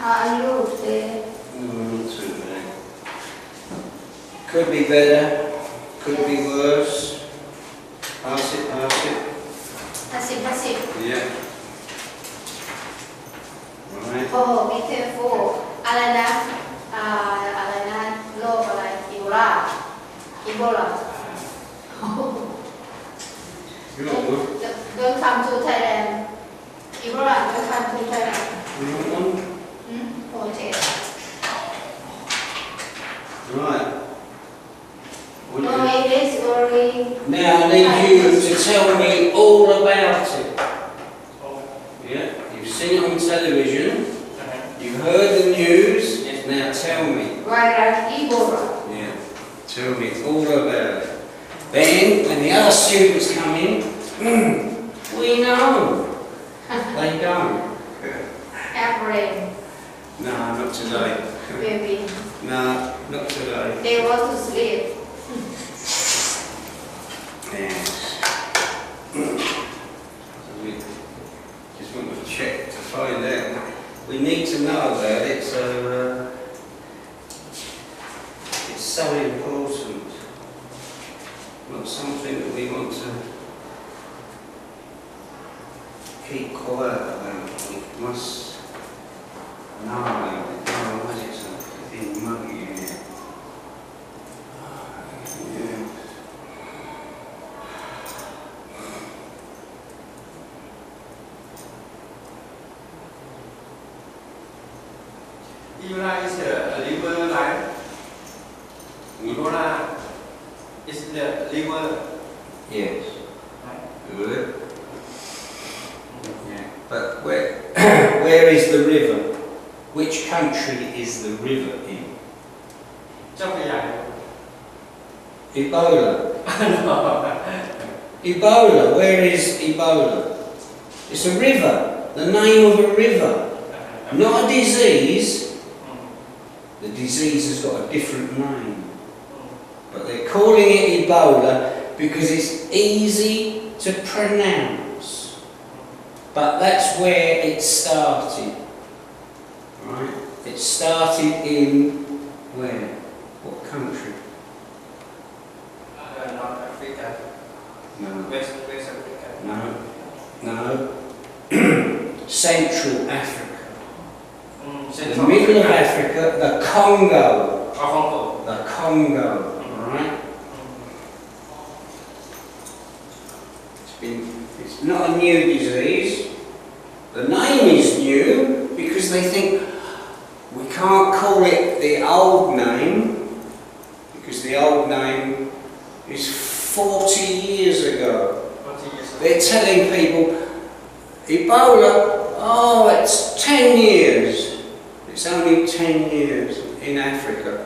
How are you today? Not too bad. Could be better, could be worse. Pass it, pass it. Passive. Yeah. Right. Oh, be careful. อะไรนะโรคอะไรอีโบลา You want one? Don't come to Thailand. Ebola, don't come to Thailand. You want one? Hotel. Right. No English, only. Now I need you to tell me all about it. Yeah, you've seen it on television, you've heard the news, now tell me. Virus Ebola. Yeah, tell me all about it. Then, when the other students come in, we know. They don't. Have rain. No, not today. Maybe. No, not today. They want to sleep. Yes. We just want to check to find out. We need to know about it, so it's so important. Not something that we want to keep quiet about. We must know about it. Otherwise it's a bit muggy in here. Yeah. Ebola is a liver line. Ebola is the liver. Yes. Right. Good. Yeah. But where is the river? Which country is the river in? เจ้าพระยา Ebola. Ebola. Where is Ebola? It's a river. The name of a river. Not a disease. The disease has got a different name. But they're calling it Ebola because it's easy to pronounce. But that's where it started. Right? It started in where? What country? North Africa. No. West Africa. No. Central Africa. The Central middle of Africa. Africa, the Congo. Congo. The Congo. Alright? It's not a new disease. The name is new because they think we can't call it the old name because the old name is 40 years ago. 40 years ago. They're telling people, Ebola, oh, it's 10 years. It's only 10 years in Africa.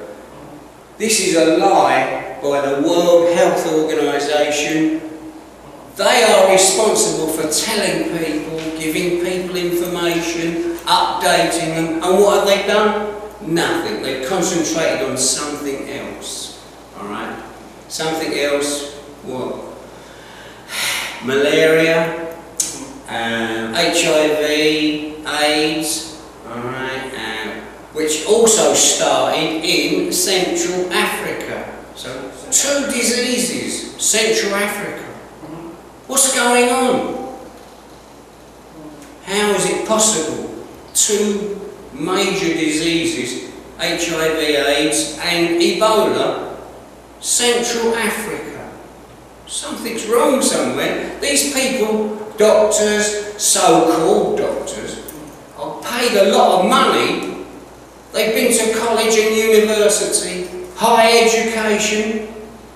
This is a lie by the World Health Organization. They are responsible for telling people, giving people information, updating them, and what have they done? Nothing. They've concentrated on something else. Alright? Something else, what? Malaria, HIV, AIDS, alright, which also started in Central Africa. So, two diseases, Central Africa. What's going on? How is it possible? Two major diseases, HIV, AIDS and Ebola, Central Africa. Something's wrong somewhere. These people, doctors, so-called doctors, are paid a lot of money. They've been to college and university, high education.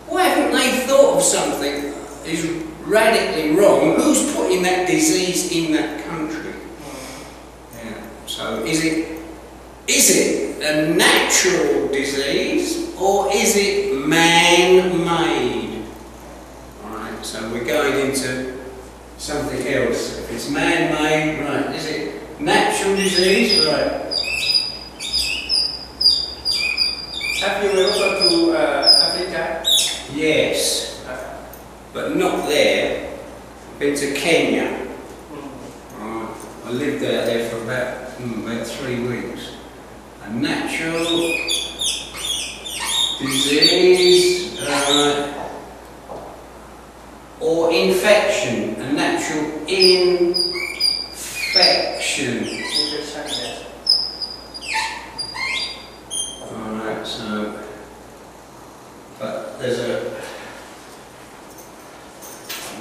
Why haven't they thought of something that is radically wrong? Who's putting that disease in that country? Yeah. So is it a natural disease or is it man-made? Alright, so we're going into something else. If it's man-made, right, is it natural disease? Right. Have you ever gone to Africa? Yes, but not there. Been to Kenya. I lived there for about 3 weeks. a natural disease, or infection, a natural infection. Infection, yes. Alright, so, but there's a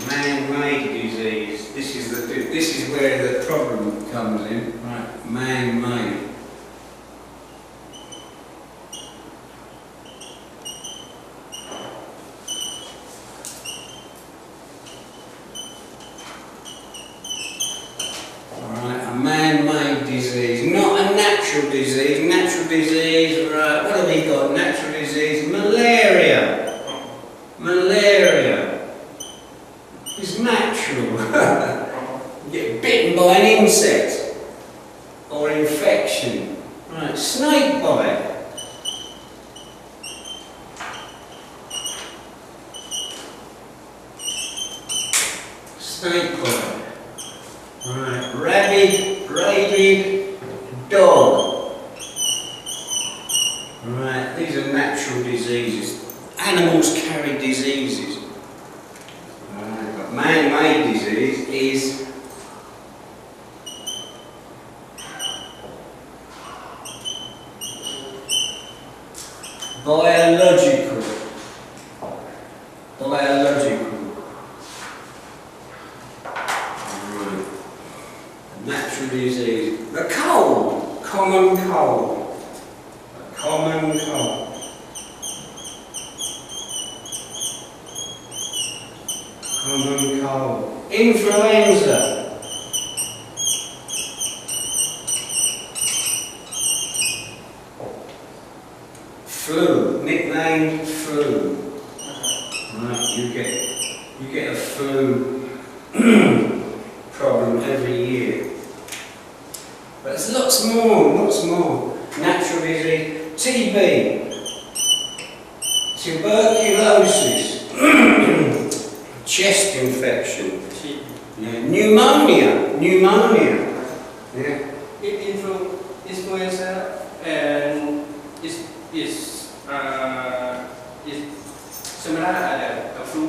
man-made disease. This is where the problem comes in, right? Man-made. Alright, a man-made disease, not a natural disease. Natural disease, right? What have we got? Natural disease, malaria. Malaria. It's natural. You get bitten by an insect or infection. Right, snake bite. Snake bite. Right, rabid dog. Right, these are natural diseases. Animals carry diseases. Man-made disease is biological. Biological. Right. Natural disease. The cold. Common cold. Common cold. Common cold. Influenza. Flu. Nicknamed flu. Right, you get a flu problem every year. But there's lots more. Natural disease. TB. Tuberculosis. Chest infection, yeah. Pneumonia. Yeah. Influenza and is similar to flu.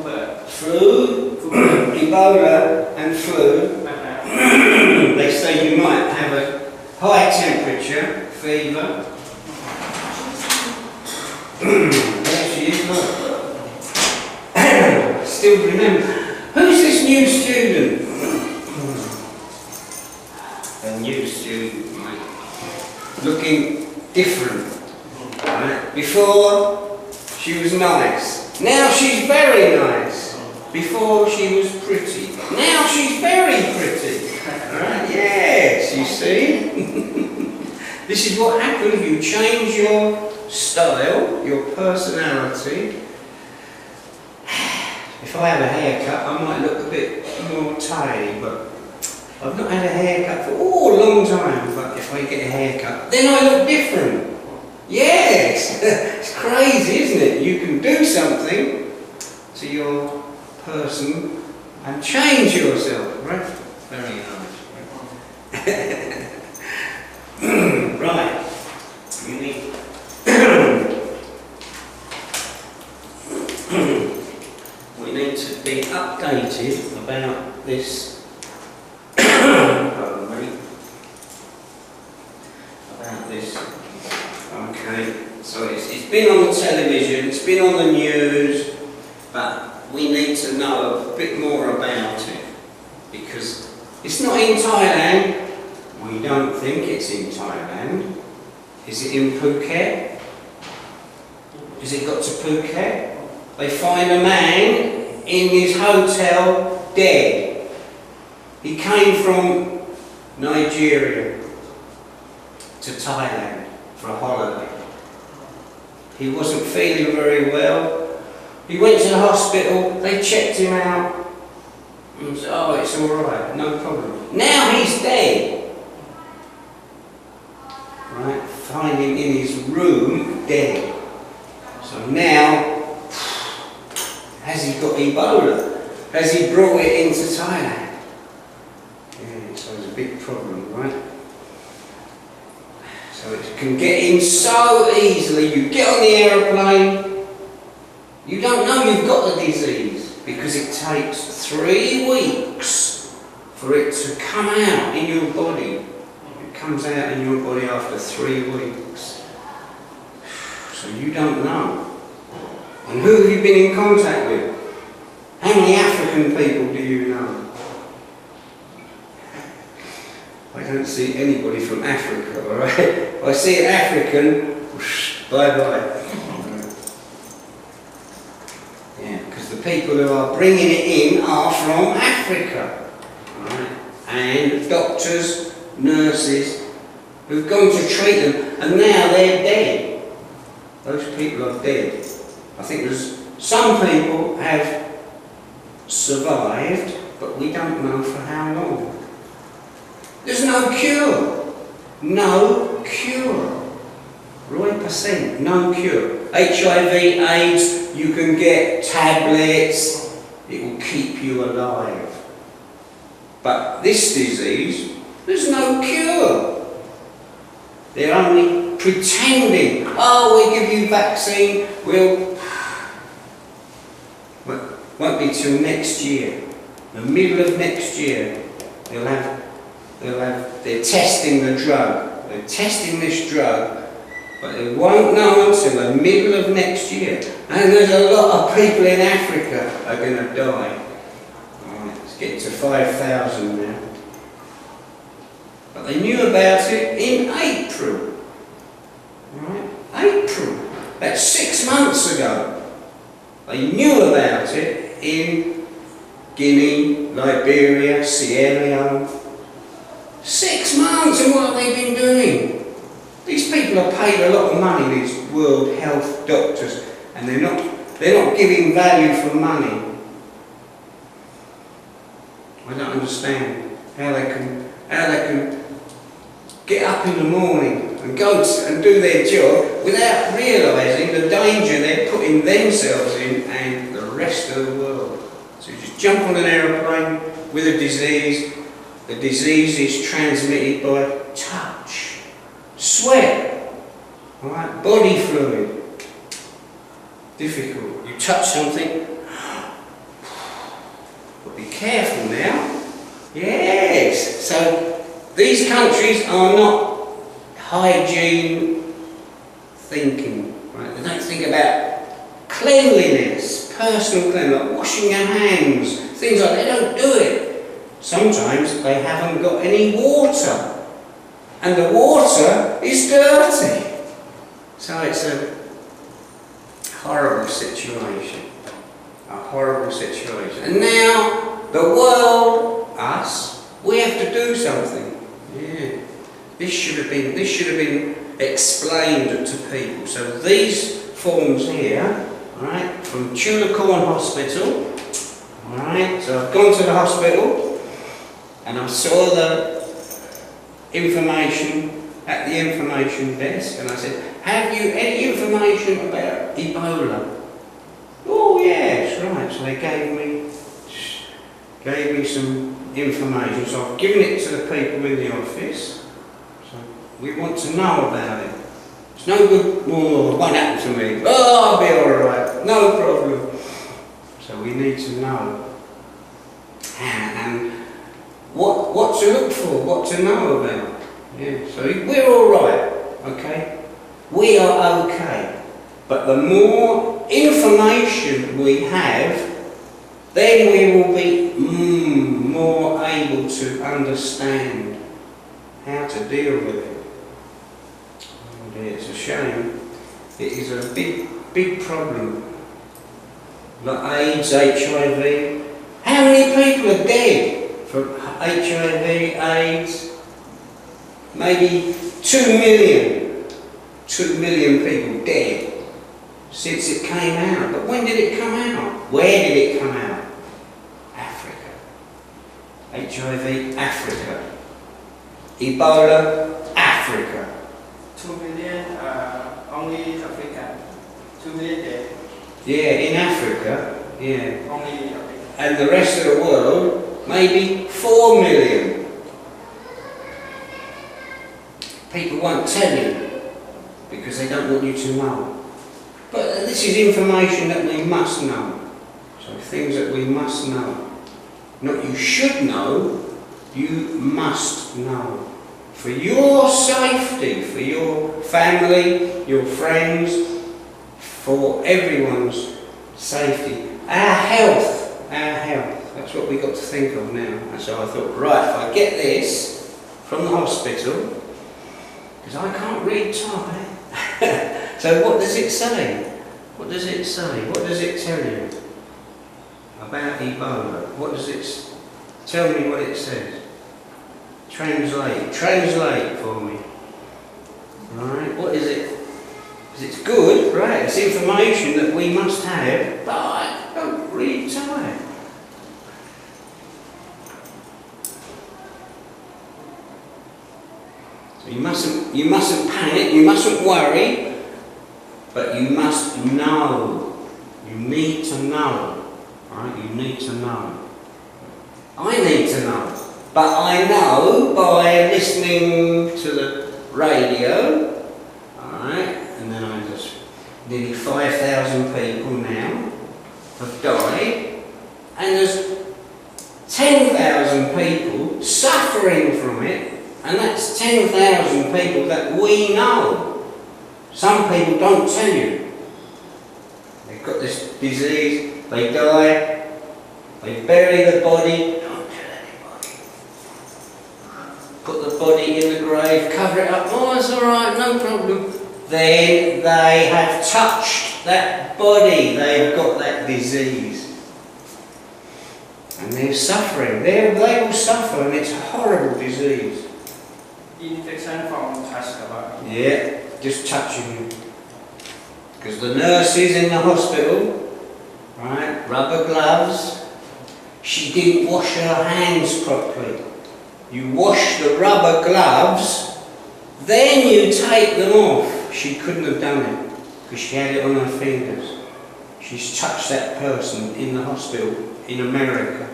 Flu, Ebola and flu. They say you might have a high temperature, fever. There she is, look. Still remember. Who's this new student? A new student, right? Looking different. Right? Before, she was nice. Now she's very nice. Before, she was pretty. Now she's very pretty. Right? Yes, you see? This is what happens. You change your style, your personality. If I have a haircut, I might look a bit more tidy, but I've not had a haircut for a long time. But if I get a haircut, then I look different. Yes, it's crazy, isn't it? You can do something to your person and change yourself, right? Very nice. Right. You need. We need to be updated about this. Pardon me. About this. Okay. So it's been on the television, it's been on the news, but we need to know a bit more about it because it's not in Thailand. We don't think it's in Thailand. Is it in Phuket? Has it got to Phuket? They find a man in his hotel dead. He came from Nigeria to Thailand for a holiday. He wasn't feeling very well. He went to the hospital, they checked him out and said, oh, it's alright, no problem. Now he's dead. Right, find him in his room dead. So now, has he got Ebola? Has he brought it into Thailand? Yeah, so it's a big problem, right? So it's can get in so easily. You get on the aeroplane, you don't know you've got the disease because it takes 3 weeks for it to come out in your body. It comes out in your body after 3 weeks. So you don't know. And who have you been in contact with? How many African people do you know? I don't see anybody from Africa, alright? If I see an African, bye-bye. Yeah, because the people who are bringing it in are from Africa. Right? And doctors, nurses, who've gone to treat them, and now they're dead. Those people are dead. I think there's some people have survived, but we don't know for how long. There's no cure. No cure. 100%, no cure. HIV, AIDS, you can get tablets, it will keep you alive. But this disease, there's no cure. They're only pretending, oh, we give you vaccine, won't be till next year. The middle of next year, they're testing the drug. They're testing this drug, but they won't know until the middle of next year. And there's a lot of people in Africa are going to die. Right, it's getting to 5,000 now. But they knew about it in April. Right? April. That's 6 months ago. They knew about it in Guinea, Liberia, Sierra Leone. 6 months, and what have they been doing? These people are paid a lot of money, these World Health doctors, and they're not giving value for money. I don't understand how they can get up in the morning and go and do their job without realising the danger they're putting themselves in and the rest of the world. So you just jump on an aeroplane with a disease. The disease is transmitted by touch, sweat, right? Body fluid. Difficult. You touch something, but be careful now. Yes. So these countries are not hygiene thinking. Right? They don't think about cleanliness, personal cleanliness, like washing your hands, things like that. They don't do it. Sometimes they haven't got any water, and the water is dirty. So it's a horrible situation. A horrible situation. And now the world, us, we have to do something. Yeah. This should have been explained to people. So these forms here, right, from Tullacorn Hospital. Alright, so I've gone to the hospital and I saw the information at the information desk, and I said, have you any information about Ebola? Oh yes, right. So they gave me some information, so I've given it to the people in the office. So we want to know about it. It's no good, oh, it won't happen to me. Oh, I'll be alright, no problem. So we need to know. And what to look for, what to know about. Yeah, so we're alright, okay? We are okay. But the more information we have, then we will be more able to understand how to deal with it. And it's a shame. It is a big problem. Like AIDS, HIV. How many people are dead from HIV, AIDS? Maybe 2 million. 2 million people dead since it came out. But when did it come out? Where did it come out? Africa. HIV, Africa. Ebola, Africa. 2 million only Africa. 2 million dead. Yeah, in Africa. Yeah. Only Africa. And the rest of the world, maybe 4 million. People won't tell you. want you to know. But this is information that we must know. So things that we must know. Not you should know, you must know. For your safety, for your family, your friends, for everyone's safety. Our health, that's what we've got to think of now. And so I thought, right, if I get this from the hospital, because I can't read type. So what does it say? What does it say? What does it tell you about Ebola? What does it tell me what it says? Translate for me. Alright, what is it? Because it's good, right? It's information that we must have, but I don't read type. So you mustn't panic, you mustn't worry, but you must know. You need to know. Right? You need to know. I need to know. But I know by listening to the radio, alright, and then I just, nearly 5,000 people now have died, and there's 10,000 people suffering from it, and that's 10,000 people that we know. Some people don't tell you. They've got this disease, they die, they bury the body, don't tell anybody. Put the body in the grave, cover it up, oh it's alright, no problem. Then they have touched that body, they've got that disease. And they're suffering, they will suffer, and it's a horrible disease. Infection from touch the body. Yeah, just touching you. Because the nurses in the hospital, right, rubber gloves, she didn't wash her hands properly. You wash the rubber gloves, then you take them off. She couldn't have done it because she had it on her fingers. She's touched that person in the hospital in America.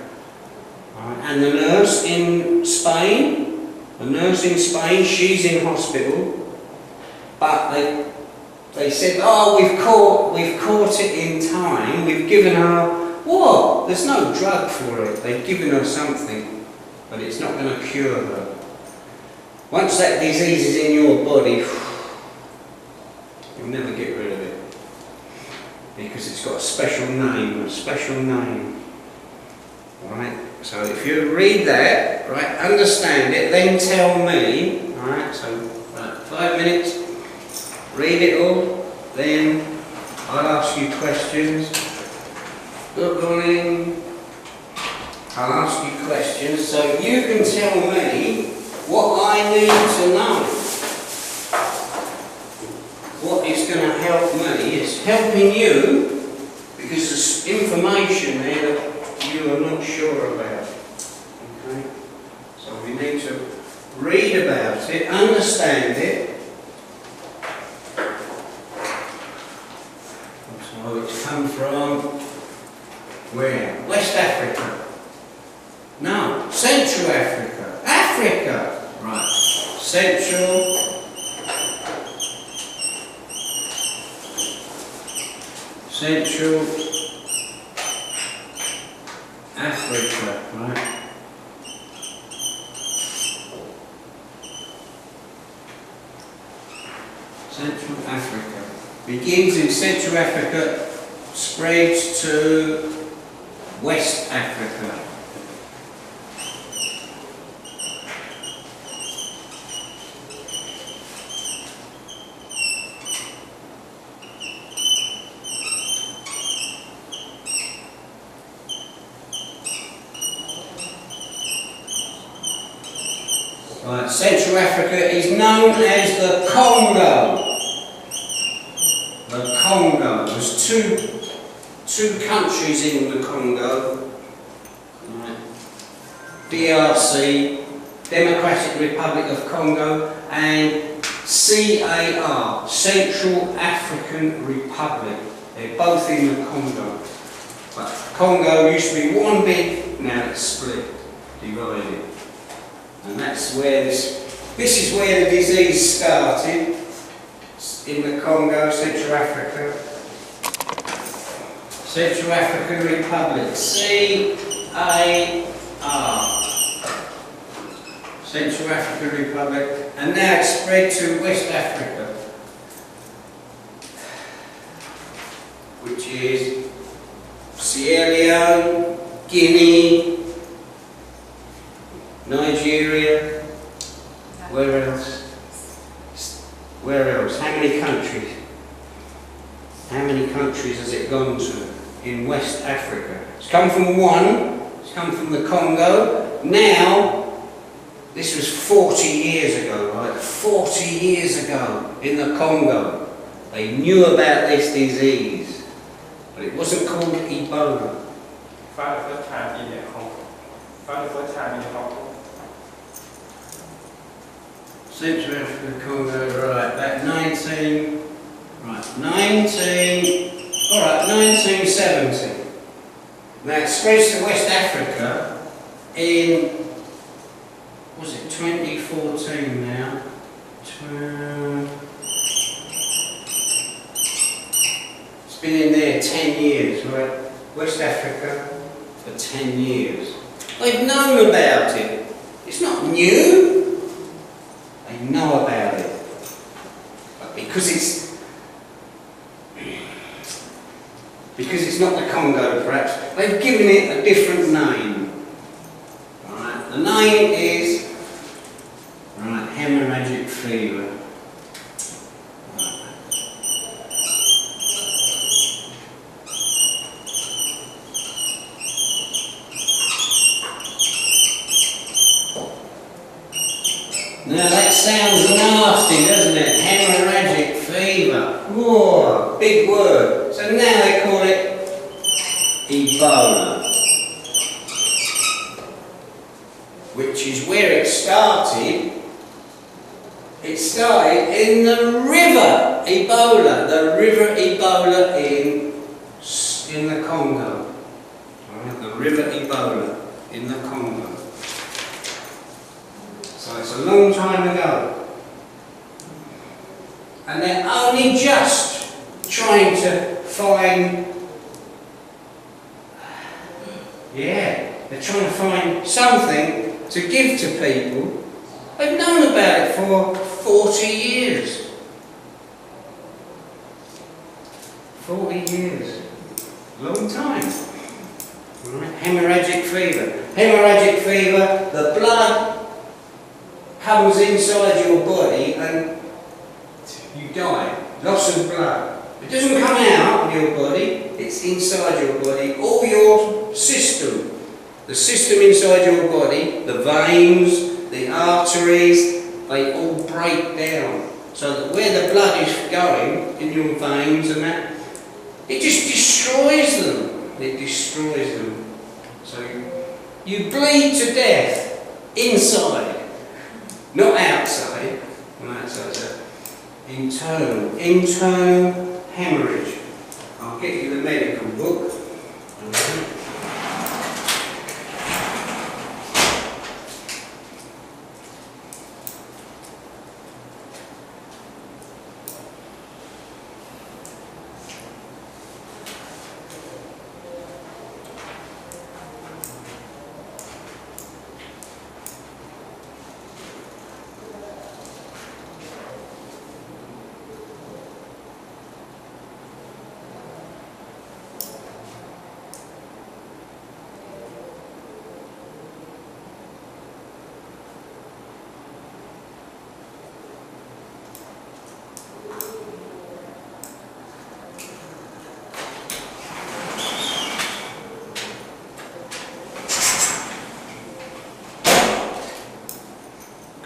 Right. And the nurse in Spain, she's in hospital, but they said, oh, we've caught it in time, we've given her, what? There's no drug for it, they've given her something, but it's not going to cure her. Once that disease is in your body, you'll never get rid of it, because it's got a special name, right? So if you read that, right, understand it, then tell me, right, so right, 5 minutes, read it all, then I'll ask you questions. Good morning. I'll ask you questions so you can tell me what I need to know. What is going to help me, it's helping you because there's information there that you are not sure about. Okay? So we need to read about it, understand it. So it's come from where? West Africa. No, Central Africa. Africa! Right. Central Africa, right? Central Africa. Begins in Central Africa, spreads to West Africa. Right, Central Africa is known as the Congo. The Congo. There's two countries in the Congo. Right. DRC, Democratic Republic of Congo, and CAR, Central African Republic. They're both in the Congo. But Congo used to be one bit, now it's split, divided. And that's where this is where the disease started. in the Congo, Central Africa. Central African Republic, C-A-R. Central African Republic, and now it's spread to West Africa, which is Sierra Leone, Guinea, Nigeria. Where else? Where else? How many countries? How many countries has it gone to in West Africa? It's come from one, it's come from the Congo. Now, this was 40 years ago, right? 40 years ago in the Congo. They knew about this disease, but it wasn't called Ebola. For the first time in the Congo. For the first time in the Congo. Central Africa, Congo, right, that 1970. Now it spreads to West Africa in, was it 2014 now? It's been in there 10 years, right? West Africa for 10 years. They've known about it. It's not new. They know about it. But because it's not the Congo, perhaps, they've given it a different name. Right? The name is hemorrhagic fever. Now that sounds nasty, doesn't it? Hemorrhagic fever. Whoa, big word. So now they call it Ebola, which is where it started. It started in the river Ebola, the river Ebola in the Congo. Right, the river Ebola in the Congo. So it's a long time ago. And they're only just trying to find, they're trying to find something to give to people. They've known about it for 40 years. 40 years. Long time. Right. Hemorrhagic fever. Hemorrhagic fever, the blood comes inside your body and you die. Loss of blood. It doesn't come out of your body, it's inside your body. All your system, the system inside your body, the veins, the arteries, they all break down. So that where the blood is going, in your veins and that, it just destroys them. It destroys them. So you bleed to death inside. Not outside, so internal hemorrhage. I'll get you the medical book.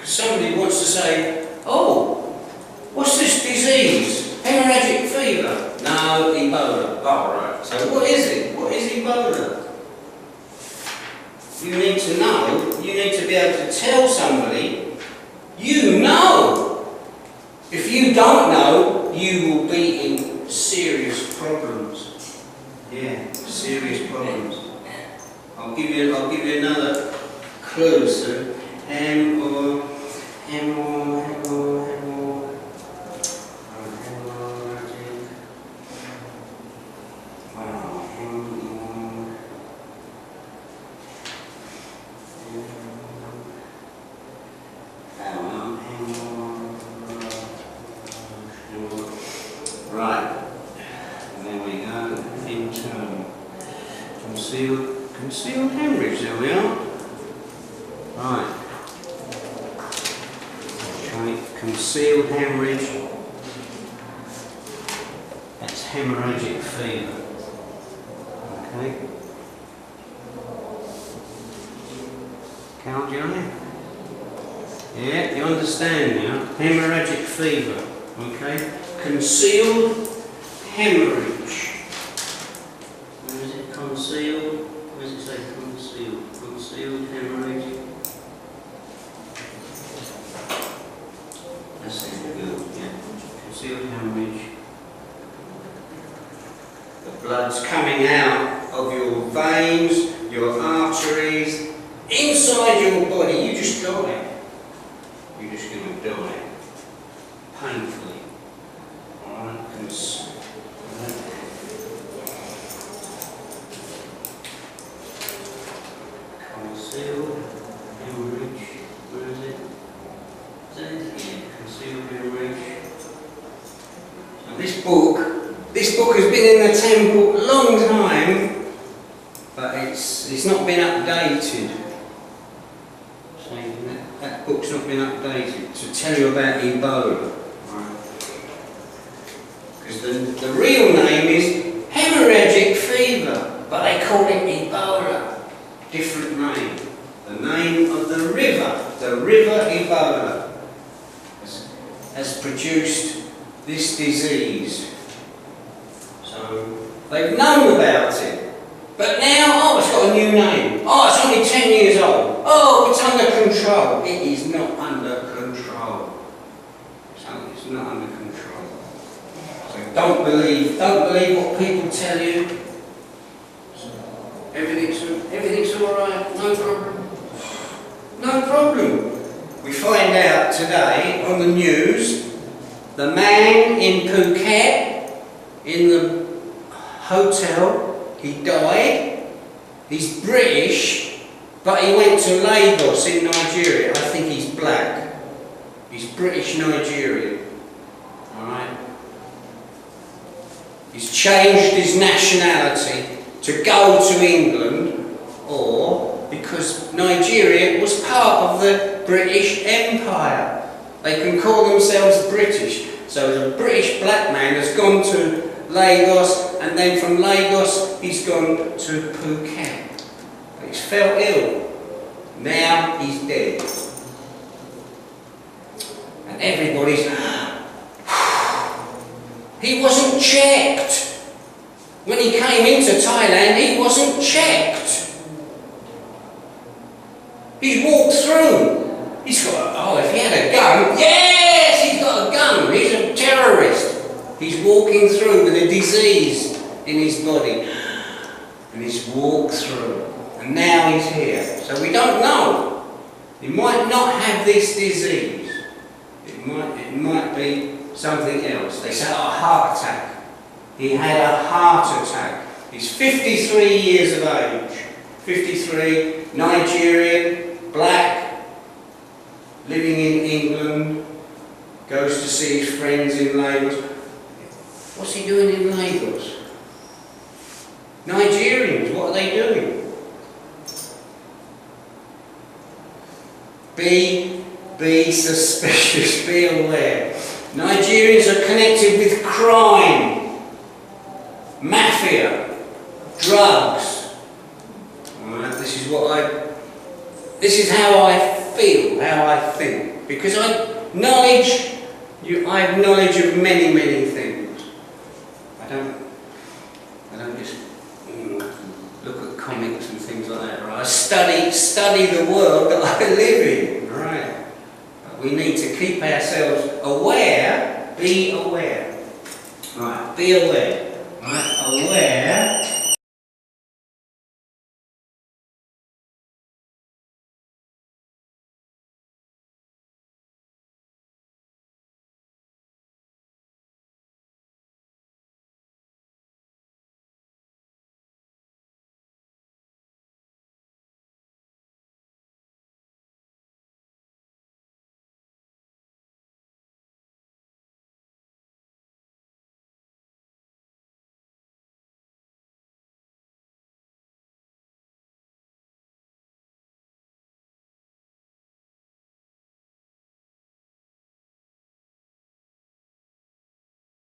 Somebody wants to say, oh, what's this disease? Hemorrhagic fever? No, Ebola. Oh, right. So what is it? What is Ebola? You need to know, you need to be able to tell somebody, you know. If you don't know, you will be in serious problems. Yeah, serious problems. I'll give you another clue, sir. Concealed hemorrhage, there we are. Right. Okay, concealed hemorrhage. That's hemorrhagic fever. Okay. Count, Johnny? Yeah, you understand now. Hemorrhagic fever. Okay. Concealed hemorrhage. Where is it? Concealed. Where does it say concealed? Concealed hemorrhage. That's it. Good. Yeah. Concealed hemorrhage. The blood's coming out of your veins, your arteries, inside your body. You just die. You're just going to die. Painfully. Alright? Concealed hemorrhage. Where is it? Is that it? Yeah. Concealed hemorrhage. Now this book has been in the temple a long time, but it's not been updated. So that book's not been updated to tell you about Ebola. Because the real name is hemorrhagic fever, but they call it Ebola. Different name. The name of the river Ebola, has produced this disease. So they've known about it. But now, it's got a new name. It's only 10 years old. It's under control. It is not under control. It's not under control. So don't believe what people tell you. Everything's all right. No problem. No problem. We find out today on the news, the man in Phuket, in the hotel, he died. He's British, but he went to Lagos in Nigeria. I think he's black. He's British Nigerian. Alright? He's changed his nationality to go to England, or because Nigeria was part of the British Empire. They can call themselves British. So the British black man has gone to Lagos, and then from Lagos he's gone to Phuket. But he's fell ill. Now he's dead. And everybody's... He wasn't checked. When he came into Thailand, he wasn't checked. He's walked through. He's got, if he had a gun, yes, he's got a gun. He's a terrorist. He's walking through with a disease in his body. And he's walked through. And now he's here. So we don't know. He might not have this disease. It might be something else. They say, heart attack. He had a heart attack. He's 53 years of age. 53, Nigerian, black, living in England, goes to see his friends in Lagos. What's he doing in Lagos? Nigerians, what are they doing? Be suspicious, be aware. Nigerians are connected with crime, mafia, drugs. Alright, this is how I feel, how I think. Because I have knowledge of many, many things. I don't just look at comics and things like that. Right? I study the world that I live in. Right? But we need to keep ourselves aware. Be aware. Right? Be aware. Right? Aware